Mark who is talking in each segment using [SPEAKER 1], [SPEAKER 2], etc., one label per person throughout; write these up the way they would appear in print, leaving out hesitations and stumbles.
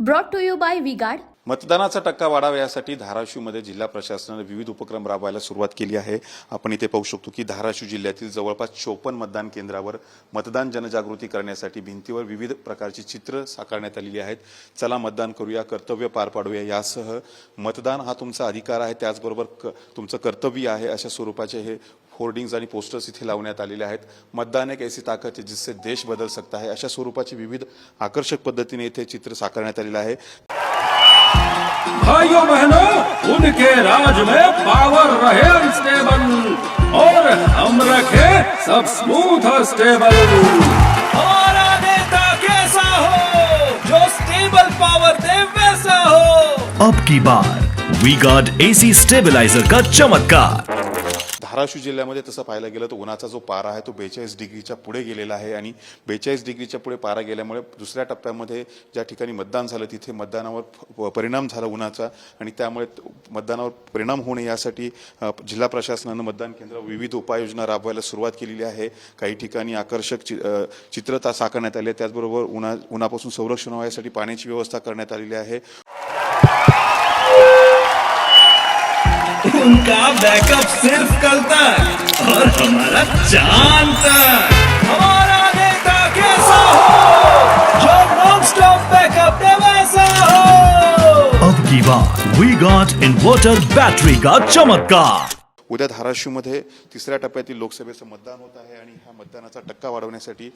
[SPEAKER 1] Brought to you by V-Guard.
[SPEAKER 2] मतदानाचा टक्का वाढावा यासाठी धाराशिवमध्ये जिल्हा प्रशासनाने विविध उपक्रम राबवायला सुरुवात केली आहे। आपण इथे पाहू शकतो की धाराशिव जिल्ह्यातील जवळपास 54 मतदान केंद्रावर मतदान जनजागृती करण्यासाठी भिंतीवर विविध प्रकारची चित्र साकारण्यात आलेली आहेत। चला मतदान करूया, कर्तव्य पार पाडूया, यासह मतदान हा तुमचा अधिकार आहे, त्याचबरोबर तुमचं कर्तव्य आहे, अशा स्वरूपाचे हे होर्डिंग्स आणि पोस्टर्स इथे लावण्यात आलेले आहेत। मतदान एक ऐसी ताकत है जिससे देश बदल सकता है, अशा स्वरूपाची विविध आकर्षक पद्धतीने इथे चित्र साकारण्यात आलेले आहे।
[SPEAKER 3] भाइयों बहनों, उनके राज में पावर रहे अनस्टेबल और हम रखे सब स्मूथ और स्टेबल। हमारा नेता कैसा हो जो स्टेबल पावर दे वैसा हो।
[SPEAKER 4] अब की बार वी-गार्ड एसी स्टेबलाइजर का चमत्कार।
[SPEAKER 2] धाराशिव जिल्ह्यामध्ये तसं पाहायला गेलं तर उन्हाचा जो पारा आहे तो 42 डिग्रीच्या पुढे गेलेला आहे आणि 42 डिग्रीच्या पुढे पारा गेल्यामुळे दुसऱ्या टप्प्यामध्ये ज्या ठिकाणी मतदान झालं तिथे मतदानावर परिणाम झाला उन्हाचा आणि त्यामुळे मतदानावर परिणाम होऊ नये यासाठी जिल्हा प्रशासनाने मतदान केंद्रावर विविध उपाययोजना राबवायला सुरुवात केलेली आहे। काही ठिकाणी आकर्षक चित्रता साकारण्यात आली आहे, त्याचबरोबर उन्हापासून संरक्षण व्हायसाठी पाण्याची व्यवस्था करण्यात आलेली आहे।
[SPEAKER 3] उनका बैकअप सिर्फ कल तक और हमारा चांद तक। हमारा नेता कैसा हो जो नॉन स्टॉप बैकअप दे वैसा हो।
[SPEAKER 4] अब की बार वी-गार्ड इन्वर्टर बैटरी का चमत्कार।
[SPEAKER 2] उद्या धाराशिवमध्ये तिसऱ्या टप्प्यातील लोकसभेचं मतदान होत आहे आणि ह्या मतदानाचा टक्का वाढवण्यासाठी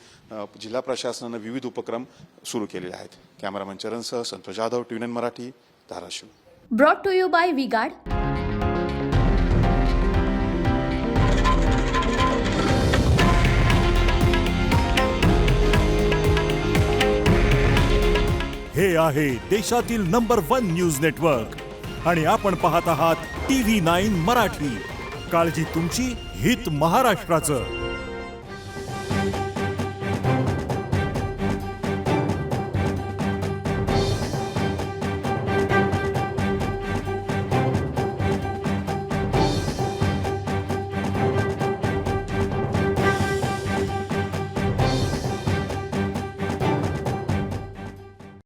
[SPEAKER 2] जिल्हा प्रशासनाने विविध उपक्रम सुरू केलेले आहेत। कॅमेरामन चरणसह Santosh Jadhav, TVN Marathi, Dharashiv.
[SPEAKER 1] Brought to you by V-Guard.
[SPEAKER 5] हे आहे देशातील नंबर 1 न्यूज नेटवर्क आणि आपण पाहत आहात TV9 मराठी। काळजी तुमची, हित महाराष्ट्राचं।